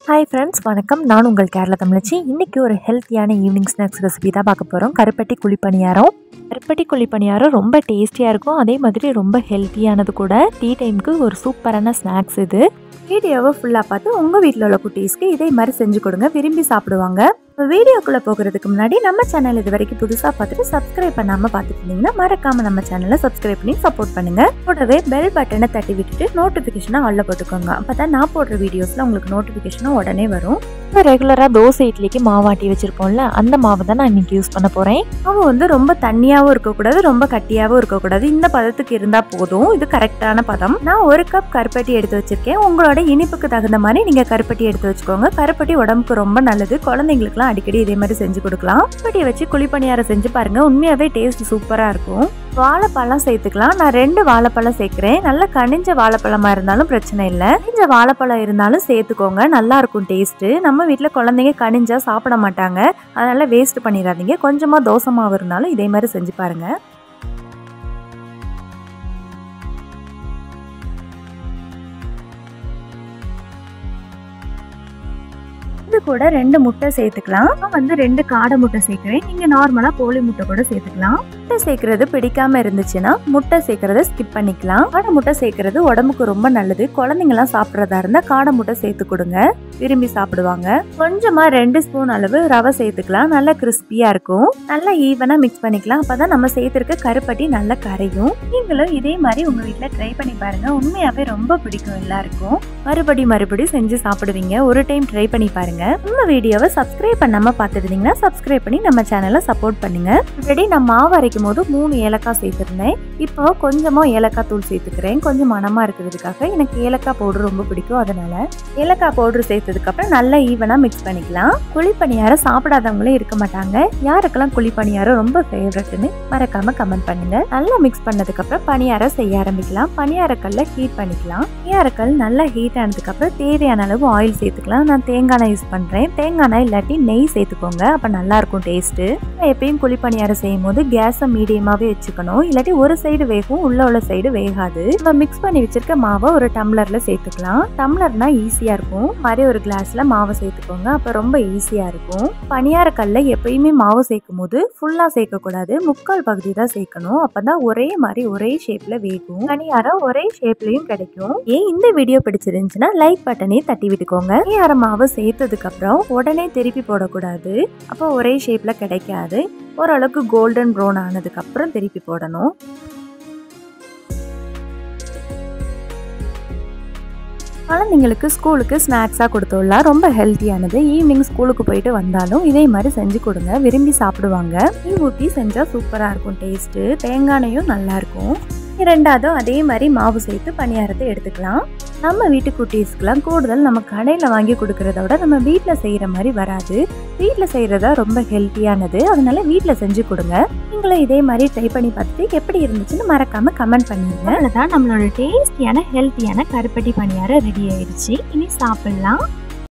Hi friends, வணக்கம். நான் உங்கள் கேரளா தமிழச்சி. இன்றைக்கி ஒரு ஹெல்த்தியான ஈவினிங் ஸ்நாக்ஸ் ரெசிபி தான் பார்க்க போகிறோம். கருப்பட்டி குழிப்பணியாரம் ரொம்ப டேஸ்டியாக இருக்கும். அதே மாதிரி ரொம்ப ஹெல்த்தியானது கூட. டீ டைமுக்கு ஒரு சூப்பரான ஸ்நாக்ஸ் இது. வீடியோவை ஃபுல்லாக பார்த்து உங்கள் வீட்டில் உள்ள குட்டீஸ்க்கு இதே மாதிரி செஞ்சு கொடுங்க, விரும்பி சாப்பிடுவாங்க. வீடியோக்குள்ளே போகிறதுக்கு முன்னாடி நம்ம சேனல் இது வரைக்கும் புதுசாக பார்த்துட்டு சப்ஸ்கிரைப் பண்ணாமல் பார்த்துட்டு இருந்தீங்கன்னா மறக்காமல் நம்ம சேனலை சப்ஸ்கிரைப் பண்ணி சப்போர்ட் பண்ணுங்கள். கூடவே பெல் பட்டனை தட்டி விட்டுட்டு நோட்டிஃபிகேஷனை ஆல்ல போட்டுக்கோங்க. அப்போ தான் நான் போடுற வீடியோஸில் உங்களுக்கு நோட்டிஃபிகேஷனும் உடனே வரும். இப்போ ரெகுலராக தோசை இட்லிக்கு மாவாட்டி வச்சுருப்போம்ல, அந்த மாவு தான் நான் இன்றைக்கி யூஸ் பண்ண போகிறேன். மாவு ரொம்ப தண்ணியாகவும் இருக்கக்கூடாது, ரொம்ப கட்டியாகவும் இருக்கக்கூடாது. இந்த பதத்துக்கு இருந்தால் போதும். இது கரெக்டான பதம். நான் 1 கப் கருப்பட்டி எடுத்து வச்சுருக்கேன். உங்களோட இனிப்புக்கு தகுந்த மாதிரி நீங்கள் கருப்பட்டி எடுத்து வச்சுக்கோங்க. கருப்பட்டி உடம்புக்கு ரொம்ப நல்லது. குழந்தைங்களுக்கு அடிக்கடி இதே மாதிரி செஞ்சு கொடுக்கலாம். கருப்பட்டியை வச்சு குழிப்பணியாரம் செஞ்சு பாருங்க, உண்மையாவே டேஸ்ட் சூப்பரா இருக்கும். வாழைப்பழம் சேர்த்துக்கலாம். நான் 2 வாழைப்பழம் சேர்க்கிறேன். நல்லா கனிஞ்ச வாழைப்பழமா இருந்தாலும் பிரச்சனை இல்லை, கனிஞ்ச வாழைப்பழம் இருந்தாலும் சேர்த்துக்கோங்க, நல்லா இருக்கும் டேஸ்ட். நம்ம வீட்டுல குழந்தைங்க கனிஞ்சா சாப்பிட மாட்டாங்க, அதனால வேஸ்ட் பண்ணிடாதீங்க. கொஞ்சமா தோசை மாவு இருந்தாலும் இதே மாதிரி செஞ்சு பாருங்க. இது கூட 2 முட்டை சேர்த்துக்கலாம். நான் 2 காடை முட்டை சேர்க்கிறேன். நீங்க நார்மலா கோழி முட்டை கூட சேர்த்துக்கலாம். முட்டை சேர்க்கறது பிடிக்காம இருந்துச்சுன்னா முட்டை சேர்க்கறத ஸ்கிப் பண்ணிக்கலாம். காடை முட்டை சேர்க்கறது உடம்புக்கு ரொம்ப நல்லது. குழந்தைங்க எல்லாம் சாப்பிட்றதா இருந்தா காடை முட்டை சேர்த்து கொடுங்க, விரும்பி சாப்பிடுவாங்க. கொஞ்சமா 2 ஸ்பூன் அளவு ரவை சேர்த்துக்கலாம். நல்லா கிறிஸ்பியா இருக்கும். நல்லா ஈவனா மிக்ஸ் பண்ணிக்கலாம். அப்பதான் நம்ம சேர்த்திருக்க கருப்பட்டி நல்லா கரையும். நீங்களும் இதே மாதிரி உங்க வீட்டுல ட்ரை பண்ணி பாருங்க, உண்மையாவே ரொம்ப பிடிக்கும் எல்லாருக்கும். மறுபடி செஞ்சு சாப்பிடுவீங்க. ஒரு டைம் ட்ரை பண்ணி பாருங்க. நம்ம வீடியோவை சப்ஸ்கிரைப் பண்ணாம பார்த்துருந்தீங்கன்னா சப்ஸ்கிரைப் பண்ணி நம்ம சேனலை சப்போர்ட் பண்ணுங்க. ஆல்ரெடி நான் மாவு அரைக்கும் போது 3 ஏலக்காய் சேர்த்துருந்தேன். இப்போ கொஞ்சமா ஏலக்காய் தூள் சேர்த்துக்கிறேன், கொஞ்சம் மனமா இருக்கிறதுக்காக. எனக்கு ஏலக்காய் பவுடர் ரொம்ப பிடிக்கும், அதனால ஏலக்காய் பவுடர் சேர்த்ததுக்கு அப்புறம் நல்லா ஈவனா மிக்ஸ் பண்ணிக்கலாம். குழிப்பணியாரம் சாப்பிடாதவங்களே இருக்க மாட்டாங்க. யாருக்கெல்லாம் குழிப்பணியாரம் ரொம்ப ஃபேவரட்னு மறக்காம கமெண்ட் பண்ணுங்க. நல்லா மிக்ஸ் பண்ணதுக்கு அப்புறம் பணியாரம் செய்ய ஆரம்பிக்கலாம். பணியாரக்கல்ல ஹீட் பண்ணிக்கலாம். பணியாரக்கல் நல்லா ஹீட் ஆனதுக்கு அப்புறம் தேவையான அளவு ஆயில் சேர்த்துக்கலாம். நான் தேங்காய் எண்ணெய் யூஸ் பண்றேன். தேங்காய் எண்ணெய் இல்லாட்டி நெய் சேர்த்துக்கோங்க, அப்ப நல்லா இருக்கும் டேஸ்ட். எப்பயும் குழிப்பணியாரம் செய்யும் போது கேஸை மீடியமாவே வச்சுக்கணும், இல்லாட்டி ஒரு சைடு வேகும், உள்ள சைடு வேகாது. நம்ம மிக்ஸ் பண்ணி வச்சிருக்க மாவை ஒரு டம்ளர்ல சேர்த்துக்கலாம். டம்ளர்னா ஈஸியா இருக்கும். மாதிரி ஒரு கிளாஸ்ல மாவை சேர்த்துக்கோங்க, அப்ப ரொம்ப ஈஸியா இருக்கும். பணியாரக்கல்ல எப்பயுமே மாவு சேர்க்கும் போது ஃபுல்லா சேர்க்க கூடாது, முக்கால் பகுதி தான் சேர்க்கணும். அப்பதான் ஒரே மாதிரி ஒரே ஷேப்ல வேகும், பணியாரம் ஒரே ஷேப்லயும் கிடைக்கும். இந்த வீடியோ பிடிச்சிருந்துச்சுன்னா லைக் பட்டனே தட்டி விட்டுக்கோங்க. பணியார மாவு சேர்த்ததுக்கு அப்புறம் உடனே திருப்பி போடக்கூடாது, அப்போ ஒரே ஷேப்ல கிடைக்காது. ஓரளவுக்கு கோல்டன் ப்ரௌன் ஆனதுக்கு அப்புறம் திருப்பி போடணும். குழந்தைங்களுக்கு ஸ்கூலுக்கு ஸ்நாக்ஸாக கொடுத்துடலாம், ரொம்ப ஹெல்த்தியானது. ஈவினிங் ஸ்கூலுக்கு போயிட்டு வந்தாலும் இதே மாதிரி செஞ்சு கொடுங்க, விரும்பி சாப்பிடுவாங்க. நெய் ஊற்றி செஞ்சால் சூப்பராக இருக்கும் டேஸ்ட்டு. தேங்காய் எண்ணெயும் நல்லா இருக்கும். 2வதும் அதே மாதிரி மாவு சேர்த்து பணியாரத்தை எடுத்துக்கலாம். நம்ம வீட்டு குட்டீஸ்க்குலாம் கூடுதல் நம்ம கடையில் வாங்கி கொடுக்கறத விட நம்ம வீட்டில் செய்கிற மாதிரி வராது. வீட்டில் செய்கிறதா ரொம்ப ஹெல்த்தியானது, அதனால வீட்டில் செஞ்சு கொடுங்க. நீங்களும் இதே மாதிரி ட்ரை பண்ணி பார்த்துட்டு எப்படி இருந்துச்சுன்னு மறக்காமல் கமெண்ட் பண்ணிடுங்க. அவ்வளோதான், நம்மளோட டேஸ்டியான ஹெல்த்தியான கருப்பட்டி பணியாரம் ரெடி ஆயிடுச்சு. இனி சாப்பிட்லாம்.